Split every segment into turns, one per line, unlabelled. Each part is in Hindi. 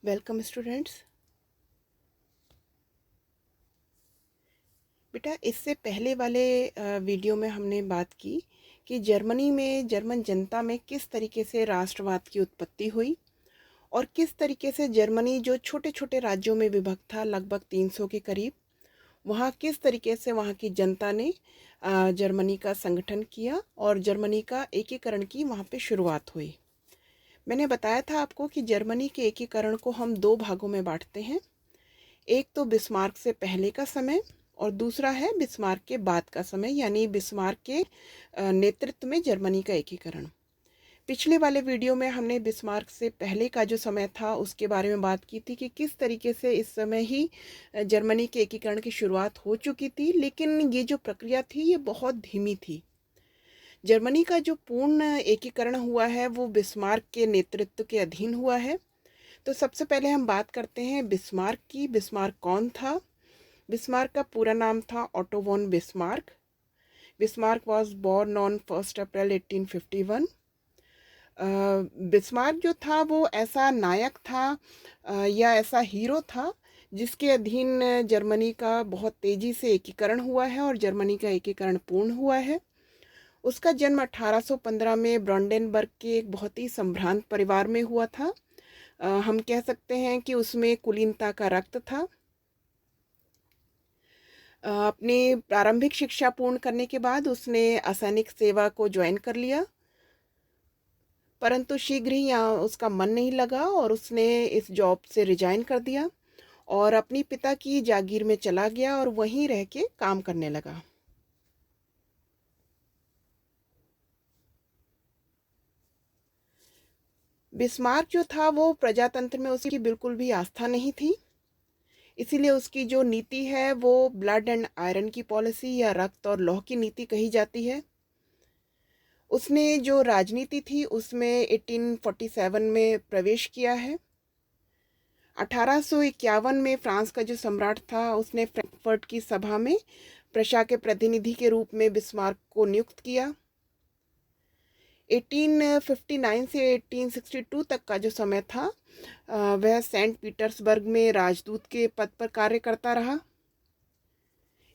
Welcome students. बेटा, इससे पहले वाले वीडियो में हमने बात की कि जर्मनी में जर्मन जनता में किस तरीके से राष्ट्रवाद की उत्पत्ति हुई और किस तरीके से जर्मनी जो छोटे छोटे राज्यों में विभक्त था, लगभग 300 के करीब, वहाँ किस तरीके से वहाँ की जनता ने जर्मनी का संगठन किया और जर्मनी का एकीकरण की वहाँ पे शुरुआत हुई। मैंने बताया था आपको कि जर्मनी के एकीकरण को हम दो भागों में बांटते हैं। एक तो बिस्मार्क से पहले का समय और दूसरा है बिस्मार्क के बाद का समय, यानी बिस्मार्क के नेतृत्व में जर्मनी का एकीकरण। पिछले वाले वीडियो में हमने बिस्मार्क से पहले का जो समय था उसके बारे में बात की थी कि किस तरीके से इस समय ही जर्मनी के एकीकरण की शुरुआत हो चुकी थी, लेकिन ये जो प्रक्रिया थी ये बहुत धीमी थी। जर्मनी का जो पूर्ण एकीकरण हुआ है वो बिस्मार्क के नेतृत्व के अधीन हुआ है। तो सबसे पहले हम बात करते हैं बिस्मार्क की। बिस्मार्क कौन था? बिस्मार्क का पूरा नाम था Otto von Bismarck. Bismarck was born on 1 April 1851। Bismarck जो था वो ऐसा नायक था या ऐसा हीरो था जिसके अधीन जर्मनी का बहुत तेज़ी से एकीकरण हुआ है और जर्मनी का एकीकरण पूर्ण हुआ है। उसका जन्म 1815 में ब्रांडेनबर्ग के एक बहुत ही संभ्रांत परिवार में हुआ था। हम कह सकते हैं कि उसमें कुलीनता का रक्त था। अपनी प्रारंभिक शिक्षा पूर्ण करने के बाद उसने असैनिक सेवा को ज्वाइन कर लिया, परंतु शीघ्र ही यहाँ उसका मन नहीं लगा और उसने इस जॉब से रिजाइन कर दिया और अपनी पिता की जागीर में चला गया और वहीं रह के काम करने लगा। बिस्मार्क जो था वो प्रजातंत्र में उसकी बिल्कुल भी आस्था नहीं थी, इसीलिए उसकी जो नीति है वो ब्लड एंड आयरन की पॉलिसी या रक्त और लौह की नीति कही जाती है। उसने जो राजनीति थी उसमें 1847 में प्रवेश किया है। 1851 में फ्रांस का जो सम्राट था उसने फ्रैंकफर्ट की सभा में प्रशा के प्रतिनिधि के रूप में बिस्मार्क को नियुक्त किया। 1859 से 1862 तक का जो समय था वह सेंट पीटर्सबर्ग में राजदूत के पद पर कार्य करता रहा।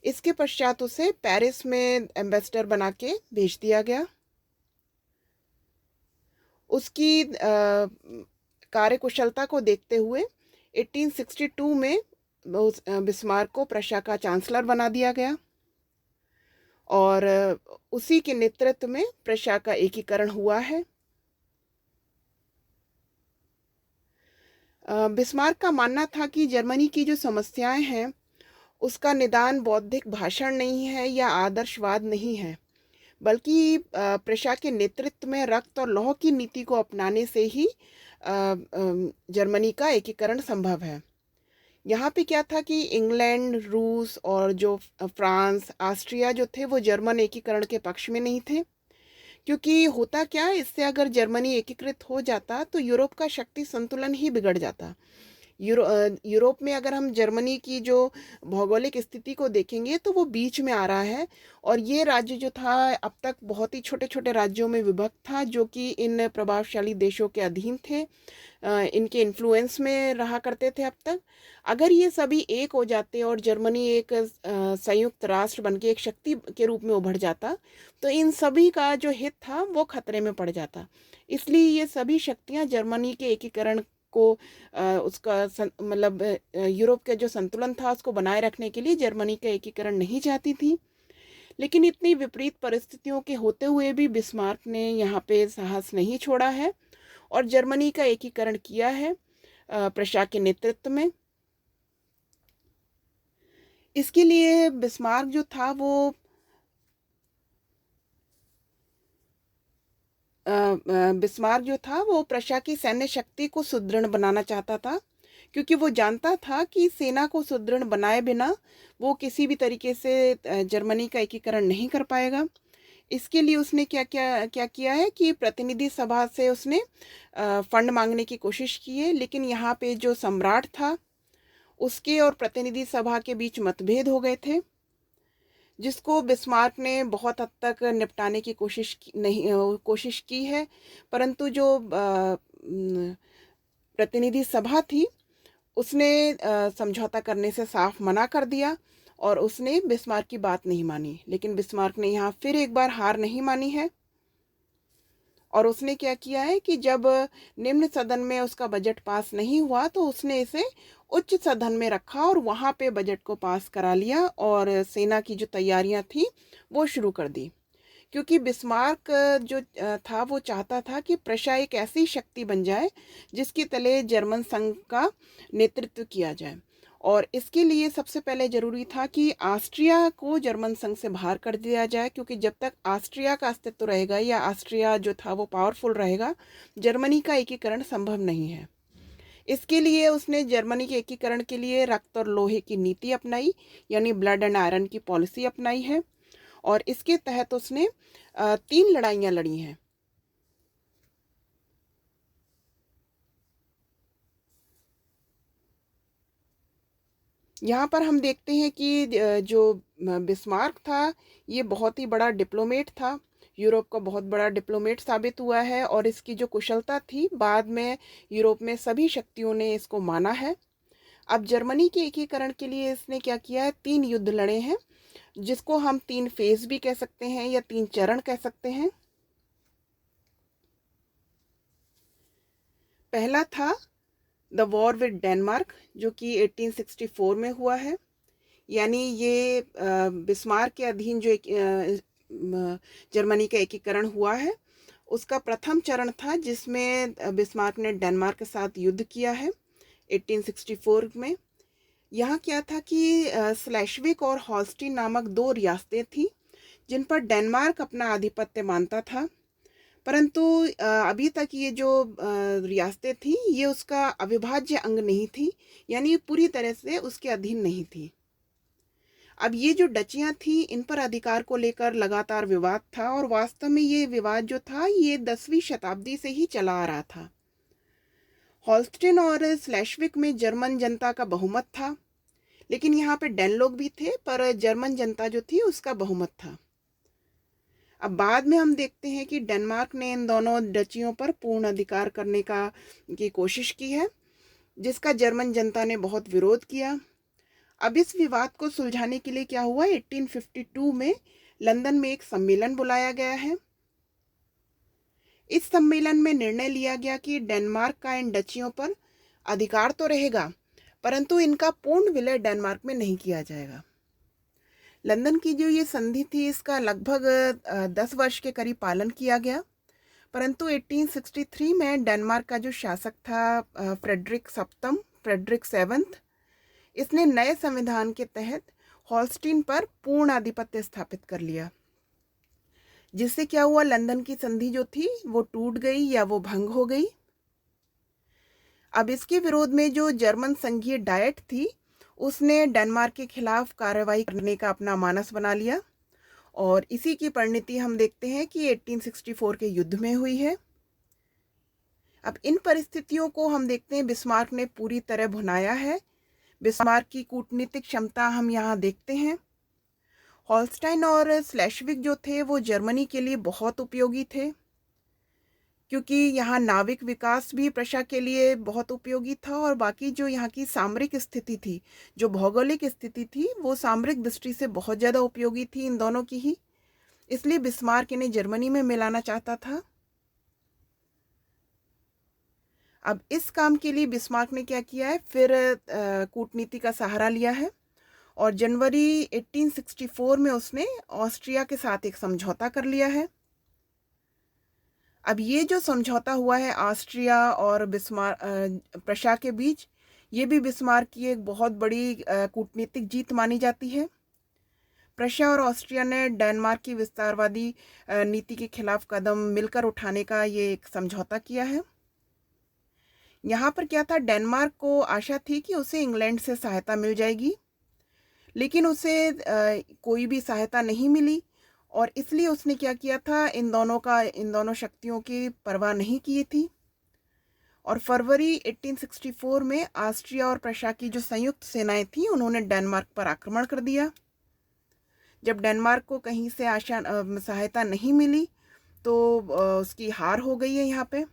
इसके पश्चात उसे पेरिस में एम्बेसडर बना के भेज दिया गया। उसकी कार्यकुशलता को देखते हुए 1862 में बिस्मार्क को प्रशा का चांसलर बना दिया गया और उसी के नेतृत्व में प्रशा का एकीकरण हुआ है। बिस्मार्क का मानना था कि जर्मनी की जो समस्याएं हैं उसका निदान बौद्धिक भाषण नहीं है या आदर्शवाद नहीं है, बल्कि प्रशा के नेतृत्व में रक्त और लौह की नीति को अपनाने से ही जर्मनी का एकीकरण संभव है। यहाँ पे क्या था कि इंग्लैंड, रूस और जो फ्रांस, ऑस्ट्रिया जो थे वो जर्मन एकीकरण के पक्ष में नहीं थे, क्योंकि होता क्या, इससे अगर जर्मनी एकीकृत हो जाता तो यूरोप का शक्ति संतुलन ही बिगड़ जाता। यूरोप में अगर हम जर्मनी की जो भौगोलिक स्थिति को देखेंगे तो वो बीच में आ रहा है और ये राज्य जो था अब तक बहुत ही छोटे छोटे राज्यों में विभक्त था जो कि इन प्रभावशाली देशों के अधीन थे, इनके इन्फ्लुएंस में रहा करते थे अब तक। अगर ये सभी एक हो जाते और जर्मनी एक संयुक्त राष्ट्र बन के एक शक्ति के रूप में उभर जाता तो इन सभी का जो हित था वो खतरे में पड़ जाता। इसलिए ये सभी शक्तियां जर्मनी के एकीकरण को उसका मतलब यूरोप का जो संतुलन था उसको बनाए रखने के लिए जर्मनी का एकीकरण नहीं चाहती थी। लेकिन इतनी विपरीत परिस्थितियों के होते हुए भी बिस्मार्क ने यहाँ पे साहस नहीं छोड़ा है और जर्मनी का एकीकरण किया है प्रशा के नेतृत्व में। इसके लिए बिस्मार्क जो था वो बिस्मार्क जो था वो प्रशा की सैन्य शक्ति को सुदृढ़ बनाना चाहता था, क्योंकि वो जानता था कि सेना को सुदृढ़ बनाए बिना वो किसी भी तरीके से जर्मनी का एकीकरण नहीं कर पाएगा। इसके लिए उसने क्या किया है कि प्रतिनिधि सभा से उसने फंड मांगने की कोशिश की है, लेकिन यहाँ पे जो सम्राट था उसके और प्रतिनिधि सभा के बीच मतभेद हो गए थे, जिसको बिस्मार्क ने बहुत हद तक निपटाने की कोशिश की है, परंतु जो प्रतिनिधि सभा थी उसने समझौता करने से साफ मना कर दिया और उसने बिस्मार्क की बात नहीं मानी। लेकिन बिस्मार्क ने यहाँ फिर एक बार हार नहीं मानी है और उसने क्या किया है कि जब निम्न सदन में उसका बजट पास नहीं हुआ तो उसने इसे उच्च सदन में रखा और वहाँ पे बजट को पास करा लिया और सेना की जो तैयारियां थी वो शुरू कर दी। क्योंकि बिस्मार्क जो था वो चाहता था कि प्रशा एक ऐसी शक्ति बन जाए जिसके तले जर्मन संघ का नेतृत्व किया जाए। और इसके लिए सबसे पहले ज़रूरी था कि ऑस्ट्रिया को जर्मन संघ से बाहर कर दिया जाए, क्योंकि जब तक ऑस्ट्रिया का अस्तित्व रहेगा या ऑस्ट्रिया जो था वो पावरफुल रहेगा, जर्मनी का एकीकरण संभव नहीं है। इसके लिए उसने जर्मनी के एकीकरण के लिए रक्त और लोहे की नीति अपनाई, यानी ब्लड एंड आयरन की पॉलिसी अपनाई है। और इसके तहत उसने 3 लड़ाइयाँ लड़ी हैं। यहाँ पर हम देखते हैं कि जो बिस्मार्क था ये बहुत ही बड़ा डिप्लोमेट था, यूरोप का बहुत बड़ा डिप्लोमेट साबित हुआ है और इसकी जो कुशलता थी बाद में यूरोप में सभी शक्तियों ने इसको माना है। अब जर्मनी के एकीकरण के लिए इसने क्या किया है, 3 युद्ध लड़े हैं, जिसको हम 3 फेज भी कह सकते हैं या 3 चरण कह सकते हैं। पहला था द वॉर विद डेनमार्क, जो कि 1864 में हुआ है। यानी ये बिस्मार्क के अधीन जो जर्मनी का एकीकरण हुआ है उसका प्रथम चरण था, जिसमें बिस्मार्क ने डेनमार्क के साथ युद्ध किया है 1864 में। यहाँ क्या था कि स्लेश्विक और हॉल्स्टीन नामक 2 रियासतें थीं जिन पर डेनमार्क अपना आधिपत्य मानता था, परंतु अभी तक ये जो रियासतें थीं ये उसका अविभाज्य अंग नहीं थी, यानी पूरी तरह से उसके अधीन नहीं थी। अब ये जो डचियां थी इन पर अधिकार को लेकर लगातार विवाद था और वास्तव में ये विवाद जो था ये 10वीं शताब्दी से ही चला आ रहा था। हॉल्स्टीन और स्लेश्विक में जर्मन जनता का बहुमत था, लेकिन यहाँ पे डेन लोग भी थे, पर जर्मन जनता जो थी उसका बहुमत था। अब बाद में हम देखते हैं कि डेनमार्क ने इन दोनों डचियों पर पूर्ण अधिकार करने की कोशिश की है, जिसका जर्मन जनता ने बहुत विरोध किया। अब इस विवाद को सुलझाने के लिए क्या हुआ, 1852 में लंदन में एक सम्मेलन बुलाया गया है। इस सम्मेलन में निर्णय लिया गया कि डेनमार्क का इन डचियों पर अधिकार तो रहेगा, परंतु इनका पूर्ण विलय डेनमार्क में नहीं किया जाएगा। लंदन की जो ये संधि थी इसका लगभग 10 वर्ष के करीब पालन किया गया, परंतु 1863 में डेनमार्क का जो शासक था फ्रेडरिक सेवंथ, इसने नए संविधान के तहत हॉल्स्टीन पर पूर्ण आधिपत्य स्थापित कर लिया, जिससे क्या हुआ, लंदन की संधि जो थी वो टूट गई या वो भंग हो गई। अब इसके विरोध में जो जर्मन संघीय डायट थी उसने डेनमार्क के खिलाफ कार्रवाई करने का अपना मानस बना लिया और इसी की परिणति हम देखते हैं कि 1864 के युद्ध में हुई है। अब इन परिस्थितियों को हम देखते हैं बिस्मार्क ने पूरी तरह भुनाया है। बिस्मार्क की कूटनीतिक क्षमता हम यहाँ देखते हैं। हॉल्स्टाइन और स्लेश्विक जो थे वो जर्मनी के लिए बहुत उपयोगी थे, क्योंकि यहाँ नाविक विकास भी प्रशा के लिए बहुत उपयोगी था और बाकी जो यहाँ की सामरिक स्थिति थी, जो भौगोलिक स्थिति थी, वो सामरिक दृष्टि से बहुत ज़्यादा उपयोगी थी इन दोनों की ही। इसलिए बिस्मार्क इन्हें जर्मनी में मिलाना चाहता था। अब इस काम के लिए बिस्मार्क ने क्या किया है, फिर कूटनीति का सहारा लिया है और जनवरी 1864 में उसने ऑस्ट्रिया के साथ एक समझौता कर लिया है। अब ये जो समझौता हुआ है ऑस्ट्रिया और प्रशा के बीच, ये भी बिस्मार्क की एक बहुत बड़ी कूटनीतिक जीत मानी जाती है। प्रशा और ऑस्ट्रिया ने डेनमार्क की विस्तारवादी नीति के खिलाफ कदम मिलकर उठाने का ये एक समझौता किया है। यहाँ पर क्या था, डेनमार्क को आशा थी कि उसे इंग्लैंड से सहायता मिल जाएगी, लेकिन उसे कोई भी सहायता नहीं मिली और इसलिए उसने क्या किया था, इन दोनों शक्तियों की परवाह नहीं की थी और फरवरी 1864 में ऑस्ट्रिया और प्रशा की जो संयुक्त सेनाएं थी उन्होंने डेनमार्क पर आक्रमण कर दिया। जब डेनमार्क को कहीं से सहायता नहीं मिली तो उसकी हार हो गई है यहाँ पे।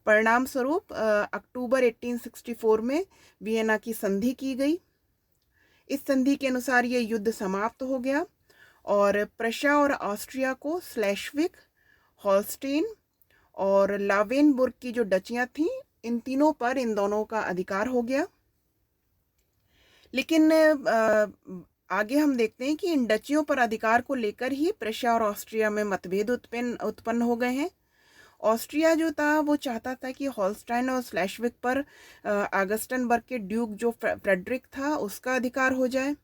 परिणाम स्वरूप अक्टूबर 1864 में वियना की संधि की गई। इस संधि के अनुसार ये युद्ध समाप्त हो गया और प्रशा और ऑस्ट्रिया को स्लेश्विक, हॉलस्टीन और लावेनबुर्ग की जो डचियां थीं, इन तीनों पर इन दोनों का अधिकार हो गया। लेकिन आगे हम देखते हैं कि इन डचियों पर अधिकार को लेकर ही प्रशा और ऑस्ट्रिया में मतभेद उत्पन्न हो गए हैं। ऑस्ट्रिया जो था वो चाहता था कि हॉलस्टाइन और स्लेश्विक पर ऑगस्टनबर्ग के ड्यूक जो फ्रेडरिक था उसका अधिकार हो जाए,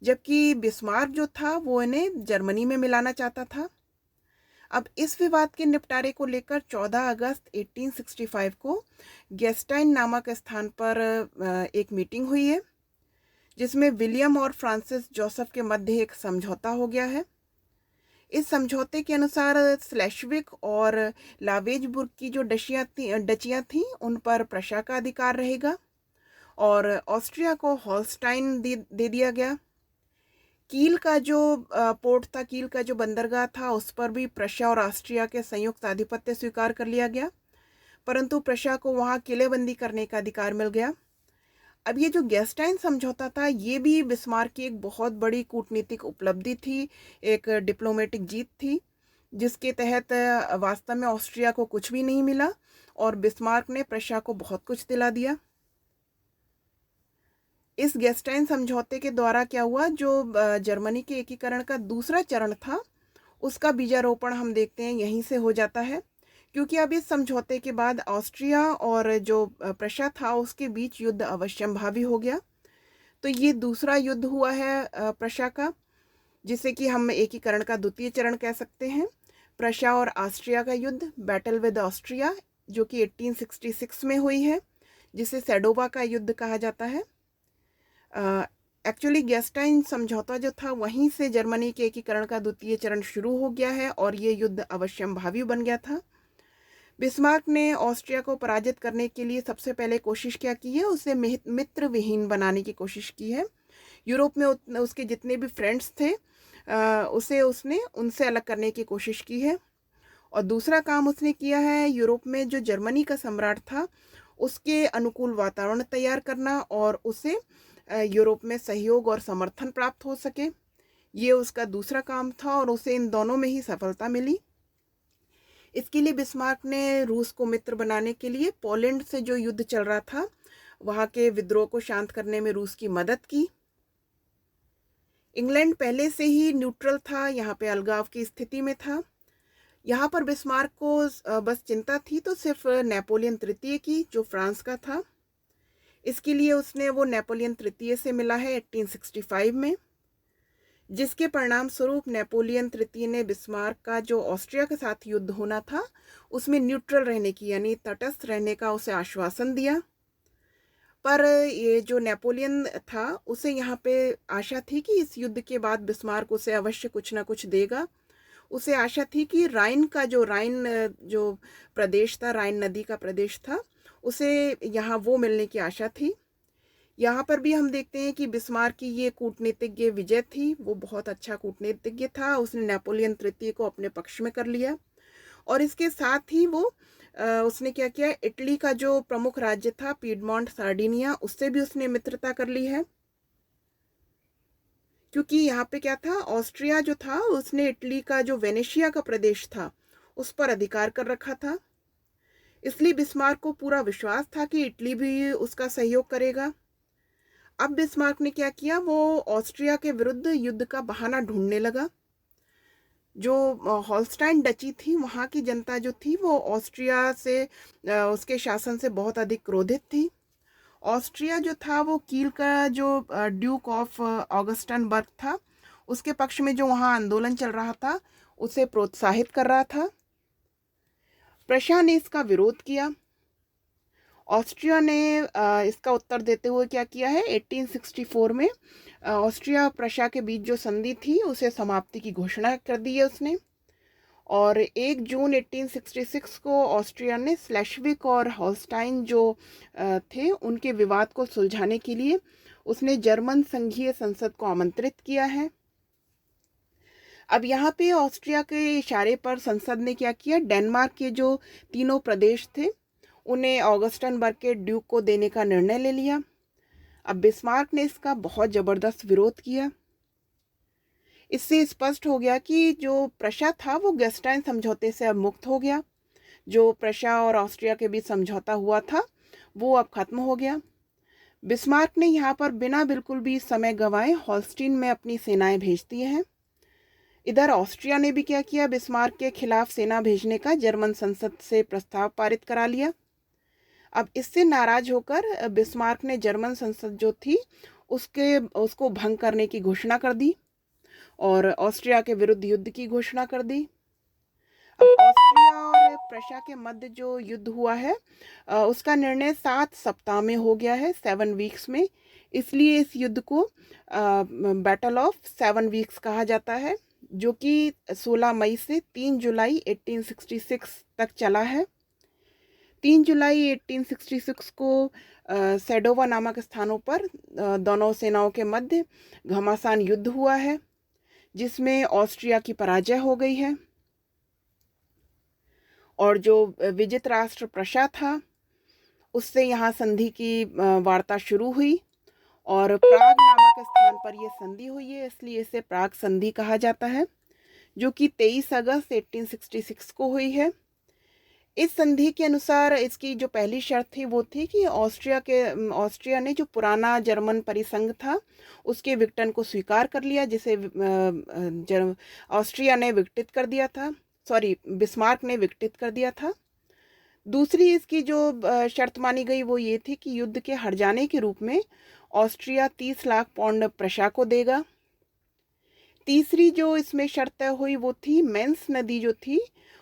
जबकि बिस्मार्क जो था वो इन्हें जर्मनी में मिलाना चाहता था। अब इस विवाद के निपटारे को लेकर 14 अगस्त 1865 को गेस्टाइन नामक स्थान पर एक मीटिंग हुई है, जिसमें विलियम और फ्रांसिस जोसेफ के मध्य एक समझौता हो गया है। इस समझौते के अनुसार स्लेश्विक और लावेजबुर्ग की जो डचियां थीं उन पर प्रशा का अधिकार रहेगा और ऑस्ट्रिया को हॉलस्टाइन दे दिया गया। कील का जो पोर्ट था, कील का जो बंदरगाह था, उस पर भी प्रशा और ऑस्ट्रिया के संयुक्त आधिपत्य स्वीकार कर लिया गया, परंतु प्रशा को वहां किलेबंदी करने का अधिकार मिल गया। अब ये जो गेस्टाइन समझौता था ये भी बिस्मार्क की एक बहुत बड़ी कूटनीतिक उपलब्धि थी, एक डिप्लोमेटिक जीत थी, जिसके तहत वास्तव में ऑस्ट्रिया को कुछ भी नहीं मिला और बिस्मार्क ने प्रशा को बहुत कुछ दिला दिया। इस गेस्टाइन समझौते के द्वारा क्या हुआ, जो जर्मनी के एकीकरण का दूसरा चरण था उसका बीजारोपण हम देखते हैं यहीं से हो जाता है, क्योंकि अब इस समझौते के बाद ऑस्ट्रिया और जो प्रशा था उसके बीच युद्ध अवश्यंभावी हो गया। तो ये दूसरा युद्ध हुआ है प्रशा का, जिसे कि हम एकीकरण का द्वितीय चरण कह सकते हैं। प्रशा और ऑस्ट्रिया का युद्ध, बैटल विद ऑस्ट्रिया, जो कि 1866 में हुई है, जिसे सेडोवा का युद्ध कहा जाता है। एक्चुअली गेस्टाइन समझौता जो था वहीं से जर्मनी के एकीकरण का द्वितीय चरण शुरू हो गया है और ये युद्ध अवश्यंभावी बन गया था। बिस्मार्क ने ऑस्ट्रिया को पराजित करने के लिए सबसे पहले कोशिश क्या की है, उसे मित्र विहीन बनाने की कोशिश की है। यूरोप में उसके जितने भी फ्रेंड्स थे उसने उनसे अलग करने की कोशिश की है। और दूसरा काम उसने किया है, यूरोप में जो जर्मनी का सम्राट था उसके अनुकूल वातावरण तैयार करना और उसे यूरोप में सहयोग और समर्थन प्राप्त हो सके, ये उसका दूसरा काम था और उसे इन दोनों में ही सफलता मिली। इसके लिए बिस्मार्क ने रूस को मित्र बनाने के लिए पोलैंड से जो युद्ध चल रहा था वहां के विद्रोह को शांत करने में रूस की मदद की। इंग्लैंड पहले से ही न्यूट्रल था, यहाँ पे अलगाव की स्थिति में था। यहाँ पर बिस्मार्क को बस चिंता थी तो सिर्फ नेपोलियन तृतीय की, जो फ्रांस का था। इसके लिए उसने वो नेपोलियन तृतीय से मिला है 1865 में, जिसके परिणाम स्वरूप नेपोलियन तृतीय ने बिस्मार्क का जो ऑस्ट्रिया के साथ युद्ध होना था उसमें न्यूट्रल रहने की, यानी तटस्थ रहने का उसे आश्वासन दिया। पर ये जो नेपोलियन था उसे यहाँ पे आशा थी कि इस युद्ध के बाद बिस्मार्क उसे अवश्य कुछ ना कुछ देगा। उसे आशा थी कि राइन जो प्रदेश था, राइन नदी का प्रदेश था, उसे यहाँ वो मिलने की आशा थी। यहाँ पर भी हम देखते हैं कि बिस्मार्क की ये कूटनीतिज्ञ विजय थी, वो बहुत अच्छा कूटनीतिज्ञ था, उसने नेपोलियन तृतीय को अपने पक्ष में कर लिया। और इसके साथ ही वो उसने क्या किया, इटली का जो प्रमुख राज्य था पीडमोंट सार्डिनिया, उससे भी उसने मित्रता कर ली है। क्योंकि यहाँ पे क्या था, ऑस्ट्रिया जो था उसने इटली का जो वेनेशिया का प्रदेश था उस पर अधिकार कर रखा था, इसलिए बिस्मार्क को पूरा विश्वास था कि इटली भी उसका सहयोग करेगा। अब बिस्मार्क ने क्या किया, वो ऑस्ट्रिया के विरुद्ध युद्ध का बहाना ढूंढने लगा। जो हॉलस्टाइन डची थी वहाँ की जनता जो थी वो ऑस्ट्रिया से उसके शासन से बहुत अधिक क्रोधित थी। ऑस्ट्रिया जो था वो कील का जो ड्यूक ऑफ ऑगस्टनबर्ग था उसके पक्ष में जो वहाँ आंदोलन चल रहा था उसे प्रोत्साहित कर रहा था। प्रशा ने इसका विरोध किया। ऑस्ट्रिया ने इसका उत्तर देते हुए क्या किया है, 1864 में ऑस्ट्रिया प्रशा के बीच जो संधि थी उसे समाप्ति की घोषणा कर दी है उसने। और 1 जून 1866 को ऑस्ट्रिया ने स्लेश्विक और हॉलस्टाइन जो थे उनके विवाद को सुलझाने के लिए उसने जर्मन संघीय संसद को आमंत्रित किया है। अब यहाँ पे ऑस्ट्रिया के इशारे पर संसद ने क्या किया, डेनमार्क के जो तीनों प्रदेश थे उन्हें ऑगस्टनबर्ग के ड्यूक को देने का निर्णय ले लिया। अब बिस्मार्क ने इसका बहुत ज़बरदस्त विरोध किया। इससे स्पष्ट हो गया कि जो प्रशा था वो गेस्टाइन समझौते से अब मुक्त हो गया। जो प्रशा और ऑस्ट्रिया के बीच समझौता हुआ था वो अब खत्म हो गया। बिस्मार्क ने यहाँ पर बिना बिल्कुल भी समय गंवाए हॉलस्टीन में अपनी सेनाएं भेज दी हैं। इधर ऑस्ट्रिया ने भी क्या किया, बिस्मार्क के खिलाफ सेना भेजने का जर्मन संसद से प्रस्ताव पारित करा लिया। अब इससे नाराज होकर बिस्मार्क ने जर्मन संसद जो थी उसको भंग करने की घोषणा कर दी और ऑस्ट्रिया के विरुद्ध युद्ध की घोषणा कर दी। अब ऑस्ट्रिया और प्रशा के मध्य जो युद्ध हुआ है उसका निर्णय 7 सप्ताह में हो गया है, 7 वीक्स में। इसलिए इस युद्ध को बैटल ऑफ 7 वीक्स कहा जाता है, जो कि 16 मई से 3 जुलाई 1866 तक चला है। 3 जुलाई 1866 को सेडोवा नामक स्थानों पर दोनों सेनाओं के मध्य घमासान युद्ध हुआ है, जिसमें ऑस्ट्रिया की पराजय हो गई है और जो विजित राष्ट्र प्रशा था उससे यहाँ संधि की वार्ता शुरू हुई और प्राग नामक स्थान पर यह संधि हुई है, इसलिए इसे प्राग संधि कहा जाता है, जो कि 23 अगस्त 1866 को हुई है। इस संधि के अनुसार इसकी जो पहली शर्त थी वो थी कि ऑस्ट्रिया ने जो पुराना जर्मन परिसंघ था उसके विघटन को स्वीकार कर लिया, जिसे ऑस्ट्रिया ने विघटित कर दिया था, बिस्मार्क ने विघटित कर दिया था। दूसरी इसकी जो शर्त मानी गई वो ये थी कि युद्ध के हट जाने के रूप में ऑस्ट्रिया 30 लाख पाउंड प्रशा को देगा। तीसरी जो इसमें शर्त तय हुई वो थी मेंस नदी जो थी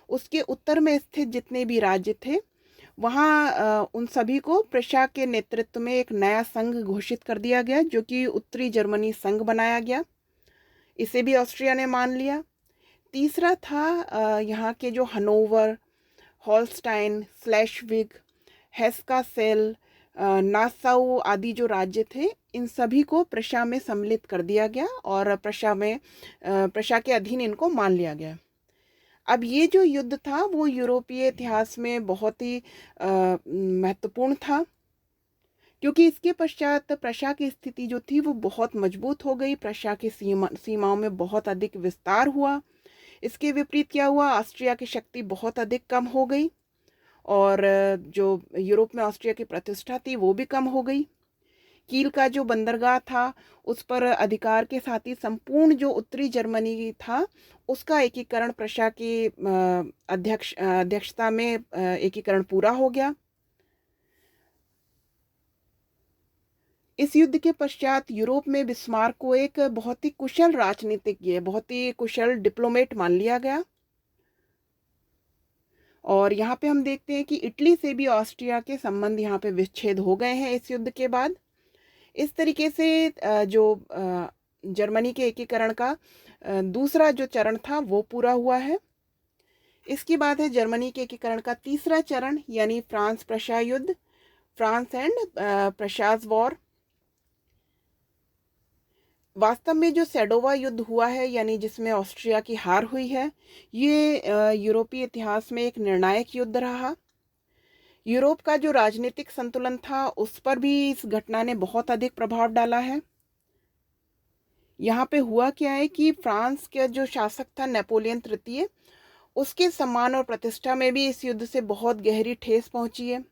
उसके उत्तर में स्थित जितने भी राज्य थे वहाँ उन सभी को प्रशा के नेतृत्व में एक नया संघ घोषित कर दिया गया, जो कि उत्तरी जर्मनी संघ बनाया गया। इसे भी ऑस्ट्रिया ने मान लिया। तीसरा था यहाँ के जो हनोवर, हॉलस्टाइन, स्लेशविग, हेस्का-सेल, नासाउ आदि जो राज्य थे इन सभी को प्रशा में सम्मिलित कर दिया गया और प्रशा के अधीन इनको मान लिया गया। अब ये जो युद्ध था वो यूरोपीय इतिहास में बहुत ही महत्वपूर्ण था, क्योंकि इसके पश्चात प्रशा की स्थिति जो थी वो बहुत मजबूत हो गई। प्रशा की सीमाओं में बहुत अधिक विस्तार हुआ। इसके विपरीत क्या हुआ, ऑस्ट्रिया की शक्ति बहुत अधिक कम हो गई और जो यूरोप में ऑस्ट्रिया की प्रतिष्ठा थी वो भी कम हो गई। कील का जो बंदरगाह था उस पर अधिकार के साथ ही संपूर्ण जो उत्तरी जर्मनी था उसका एकीकरण प्रशा की अध्यक्षता में एकीकरण पूरा हो गया। इस युद्ध के पश्चात यूरोप में बिस्मार्क को एक बहुत ही कुशल राजनीतिज्ञ, बहुत ही कुशल डिप्लोमेट मान लिया गया। और यहाँ पे हम देखते हैं कि इटली से भी ऑस्ट्रिया के संबंध यहाँ पे विच्छेद हो गए हैं इस युद्ध के बाद। इस तरीके से जो जर्मनी के एकीकरण का दूसरा जो चरण था वो पूरा हुआ है। इसके बाद है जर्मनी के एकीकरण का तीसरा चरण, यानी फ्रांस प्रशा युद्ध, फ्रांस एंड प्रशास वॉर। वास्तव में जो सेडोवा युद्ध हुआ है, यानी जिसमें ऑस्ट्रिया की हार हुई है, ये यूरोपीय इतिहास में एक निर्णायक युद्ध रहा। यूरोप का जो राजनीतिक संतुलन था उस पर भी इस घटना ने बहुत अधिक प्रभाव डाला है। यहाँ पे हुआ क्या है कि फ्रांस के जो शासक था नेपोलियन तृतीय, उसके सम्मान और प्रतिष्ठा में भी इस युद्ध से बहुत गहरी ठेस पहुंची है,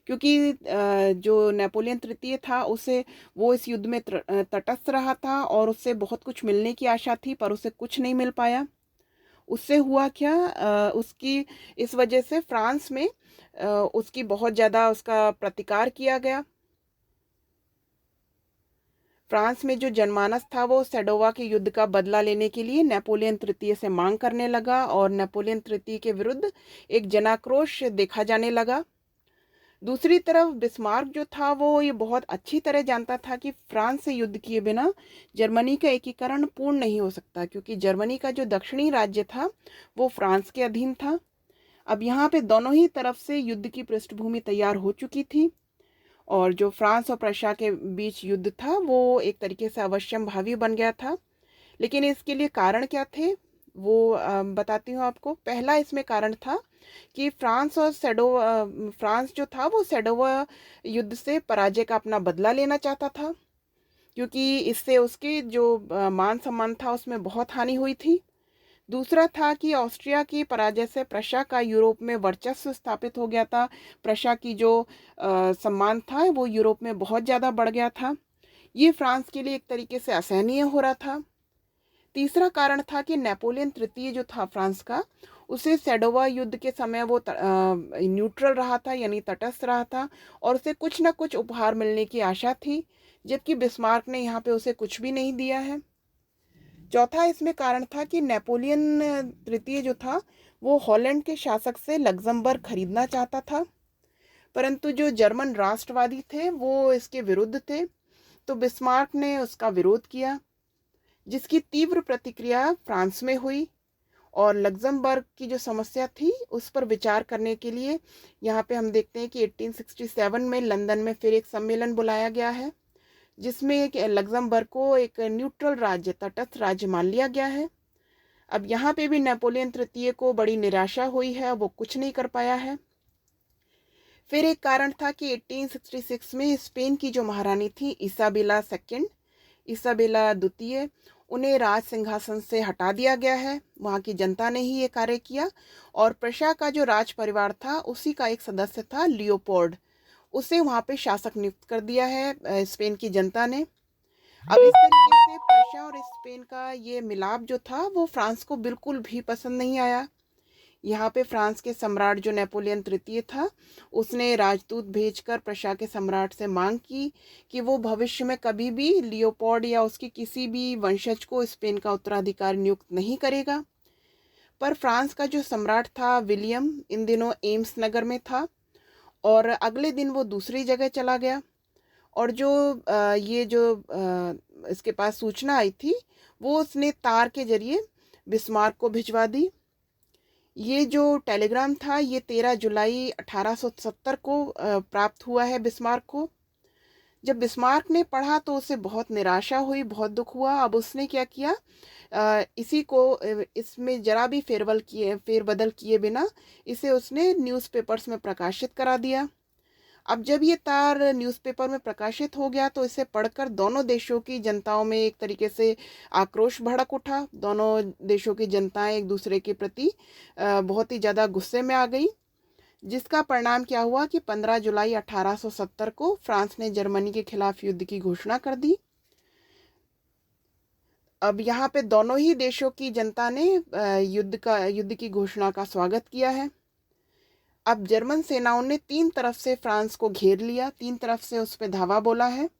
क्योंकि जो नेपोलियन तृतीय था वो इस युद्ध में तटस्थ रहा था और उससे बहुत कुछ मिलने की आशा थी, पर उसे कुछ नहीं मिल पाया। उससे हुआ क्या, उसकी इस वजह से फ्रांस में उसकी बहुत ज़्यादा उसका प्रतिकार किया गया। फ्रांस में जो जनमानस था वो सेडोवा के युद्ध का बदला लेने के लिए नेपोलियन तृतीय से मांग करने लगा और नेपोलियन तृतीय के विरुद्ध एक जनाक्रोश देखा जाने लगा। दूसरी तरफ बिस्मार्क जो था वो ये बहुत अच्छी तरह जानता था कि फ्रांस से युद्ध किए बिना जर्मनी का एकीकरण पूर्ण नहीं हो सकता, क्योंकि जर्मनी का जो दक्षिणी राज्य था वो फ्रांस के अधीन था। अब यहाँ पे दोनों ही तरफ से युद्ध की पृष्ठभूमि तैयार हो चुकी थी और जो फ्रांस और प्रशा के बीच युद्ध था वो एक तरीके से अवश्यंभावी बन गया था। लेकिन इसके लिए कारण क्या थे वो बताती हूँ आपको। पहला इसमें कारण था कि फ्रांस जो था वो सेडोवा युद्ध से पराजय का अपना बदला लेना चाहता था, क्योंकि इससे उसके जो मान सम्मान था उसमें बहुत हानि हुई थी। दूसरा था कि ऑस्ट्रिया की पराजय से प्रशा का यूरोप में वर्चस्व स्थापित हो गया था। प्रशा की जो सम्मान था वो यूरोप में बहुत ज़्यादा बढ़ गया था। ये फ्रांस के लिए एक तरीके से असहनीय हो रहा था। तीसरा कारण था कि नेपोलियन तृतीय जो था फ्रांस का, उसे सेडोवा युद्ध के समय वो न्यूट्रल रहा था, यानी तटस्थ रहा था, और उसे कुछ ना कुछ उपहार मिलने की आशा थी, जबकि बिस्मार्क ने यहाँ पे उसे कुछ भी नहीं दिया है। चौथा इसमें कारण था कि नेपोलियन तृतीय जो था वो हॉलैंड के शासक से लग्जमबर्ग खरीदना चाहता था, परंतु जो जर्मन राष्ट्रवादी थे वो इसके विरुद्ध थे, तो बिस्मार्क ने उसका विरोध किया, जिसकी तीव्र प्रतिक्रिया फ्रांस में हुई। और लग्जमबर्ग की जो समस्या थी उस पर विचार करने के लिए यहाँ पे हम देखते हैं कि 1867 में लंदन में फिर एक सम्मेलन बुलाया गया है, जिसमें एक लग्जमबर्ग को एक न्यूट्रल राज्य, तटस्थ राज्य मान लिया गया है। अब यहाँ पे भी नेपोलियन तृतीय को बड़ी निराशा हुई है, वो कुछ नहीं कर पाया है। फिर एक कारण था कि 1866 में स्पेन की जो महारानी थी इसाबेला द्वितीय, उन्हें राज सिंहासन से हटा दिया गया है। वहाँ की जनता ने ही ये कार्य किया, और प्रशा का जो राज परिवार था उसी का एक सदस्य था लियोपोल्ड, उसे वहाँ पे शासक नियुक्त कर दिया है स्पेन की जनता ने। अब इस तरीके से प्रशा और स्पेन का ये मिलाप जो था वो फ्रांस को बिल्कुल भी पसंद नहीं आया। यहाँ पे फ्रांस के सम्राट जो नेपोलियन तृतीय था, उसने राजदूत भेजकर प्रशा के सम्राट से मांग की कि वो भविष्य में कभी भी लियोपोल्ड या उसकी किसी भी वंशज को स्पेन का उत्तराधिकारी नियुक्त नहीं करेगा। पर फ्रांस का जो सम्राट था विलियम इन दिनों एम्स नगर में था, और अगले दिन वो दूसरी जगह चला गया, और जो ये जो इसके पास सूचना आई थी वो उसने तार के जरिए बिस्मार्क को भिजवा दी। ये जो टेलीग्राम था ये 13 जुलाई 1870 को प्राप्त हुआ है बिस्मार्क को। जब बिस्मार्क ने पढ़ा तो उसे बहुत निराशा हुई, बहुत दुख हुआ। अब उसने क्या किया, इसी को इसमें जरा भी फेरबदल किए बिना इसे उसने न्यूज़पेपर्स में प्रकाशित करा दिया। अब जब ये तार न्यूज़पेपर में प्रकाशित हो गया तो इसे पढ़कर दोनों देशों की जनताओं में एक तरीके से आक्रोश भड़क उठा। दोनों देशों की जनताएं एक दूसरे के प्रति बहुत ही ज़्यादा गुस्से में आ गई, जिसका परिणाम क्या हुआ कि 15 जुलाई 1870 को फ्रांस ने जर्मनी के खिलाफ युद्ध की घोषणा कर दी। अब यहाँ पे दोनों ही देशों की जनता ने युद्ध की घोषणा का स्वागत किया है। अब जर्मन सेनाओं ने तीन तरफ से फ्रांस को घेर लिया, तीन तरफ से उस पर धावा बोला है।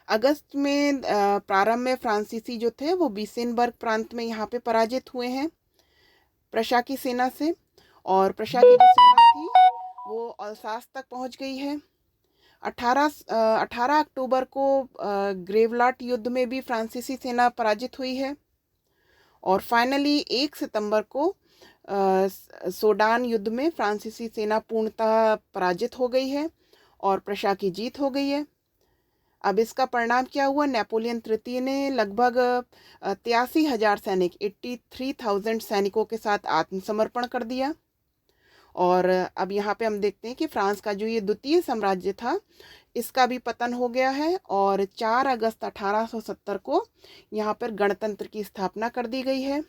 अगस्त में प्रारंभ में फ्रांसीसी जो थे वो बीसेनबर्ग प्रांत में यहाँ पे पराजित हुए हैं प्रशा की सेना से, और प्रशा की जो सेना थी वो अल्सास तक पहुँच गई है। 18 अक्टूबर को ग्रेवलाट युद्ध में भी फ्रांसीसी सेना पराजित हुई है, और फाइनली 1 सितंबर को सोडान युद्ध में फ्रांसीसी सेना पूर्णतः पराजित हो गई है और प्रशा की जीत हो गई है। अब इसका परिणाम क्या हुआ, नेपोलियन तृतीय ने लगभग 83,000 सैनिक 83,000 सैनिकों के साथ आत्मसमर्पण कर दिया। और अब यहाँ पे हम देखते हैं कि फ्रांस का जो ये द्वितीय साम्राज्य था इसका भी पतन हो गया है, और 4 अगस्त 1870 को यहाँ पर गणतंत्र की स्थापना कर दी गई है।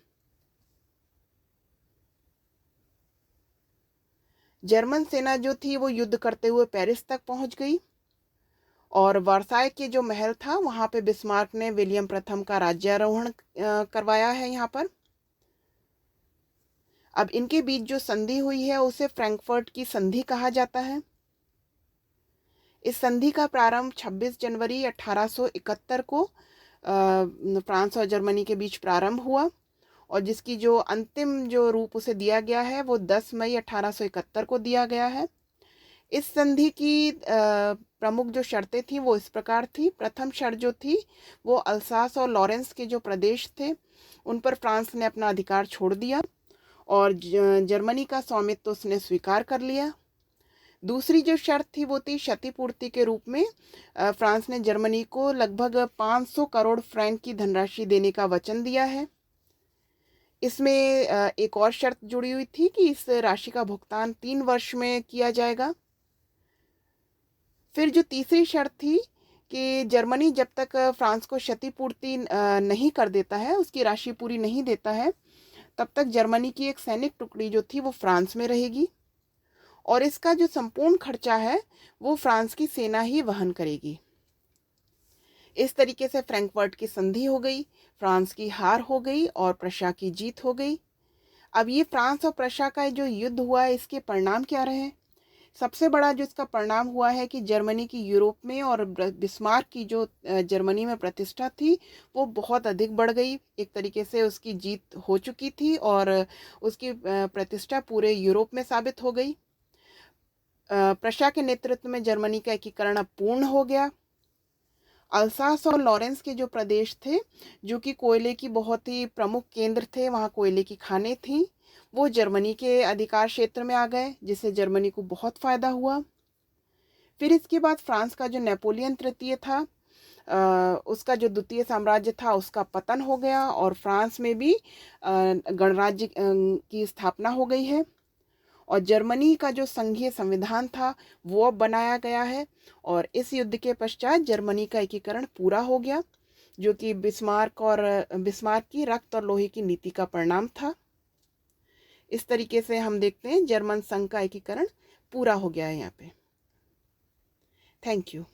जर्मन सेना जो थी वो युद्ध करते हुए पेरिस तक पहुंच गई, और वर्साय के जो महल था वहां पे बिस्मार्क ने विलियम प्रथम का राज्यारोहण करवाया है यहाँ पर। अब इनके बीच जो संधि हुई है उसे फ्रैंकफर्ट की संधि कहा जाता है। इस संधि का प्रारंभ 26 जनवरी 1871 को फ्रांस और जर्मनी के बीच प्रारंभ हुआ, और जिसकी जो अंतिम जो रूप उसे दिया गया है वो 10 मई 1871 को दिया गया है। इस संधि की प्रमुख जो शर्तें थी वो इस प्रकार थी। प्रथम शर्त जो थी वो अल्सास और लॉरेंस के जो प्रदेश थे उन पर फ्रांस ने अपना अधिकार छोड़ दिया, और जर्मनी का स्वामित्व उसने स्वीकार कर लिया। दूसरी जो शर्त थी वो थी क्षतिपूर्ति के रूप में फ्रांस ने जर्मनी को लगभग 500 करोड़ फ्रैंक की धनराशि देने का वचन दिया है। इसमें एक और शर्त जुड़ी हुई थी कि इस राशि का भुगतान 3 वर्ष में किया जाएगा। फिर जो तीसरी शर्त थी कि जर्मनी जब तक फ्रांस को क्षतिपूर्ति नहीं कर देता है, उसकी राशि पूरी नहीं देता है, तब तक जर्मनी की एक सैनिक टुकड़ी जो थी वो फ्रांस में रहेगी और इसका जो संपूर्ण खर्चा है वो फ्रांस की सेना ही वहन करेगी। इस तरीके से फ्रैंकफर्ट की संधि हो गई, फ्रांस की हार हो गई और प्रशा की जीत हो गई। अब ये फ्रांस और प्रशा का जो युद्ध हुआ है, इसके परिणाम क्या रहे? सबसे बड़ा जो इसका परिणाम हुआ है कि जर्मनी की यूरोप में और बिस्मार्क की जो जर्मनी में प्रतिष्ठा थी वो बहुत अधिक बढ़ गई। एक तरीके से उसकी जीत हो चुकी थी और उसकी प्रतिष्ठा पूरे यूरोप में साबित हो गई। प्रशा के नेतृत्व में जर्मनी का एकीकरण अब पूर्ण हो गया। अल्सास और लॉरेंस के जो प्रदेश थे, जो कि कोयले की बहुत ही प्रमुख केंद्र थे, वहाँ कोयले की खानें थीं, वो जर्मनी के अधिकार क्षेत्र में आ गए, जिससे जर्मनी को बहुत फ़ायदा हुआ। फिर इसके बाद फ्रांस का जो नेपोलियन तृतीय था, उसका जो द्वितीय साम्राज्य था उसका पतन हो गया और फ्रांस में भी गणराज्य की स्थापना हो गई है और जर्मनी का जो संघीय संविधान था वो अब बनाया गया है और इस युद्ध के पश्चात जर्मनी का एकीकरण पूरा हो गया, जो कि बिस्मार्क की रक्त और लोहे की नीति का परिणाम था। इस तरीके से हम देखते हैं जर्मन संघ का एकीकरण पूरा हो गया है यहाँ पे। Thank you.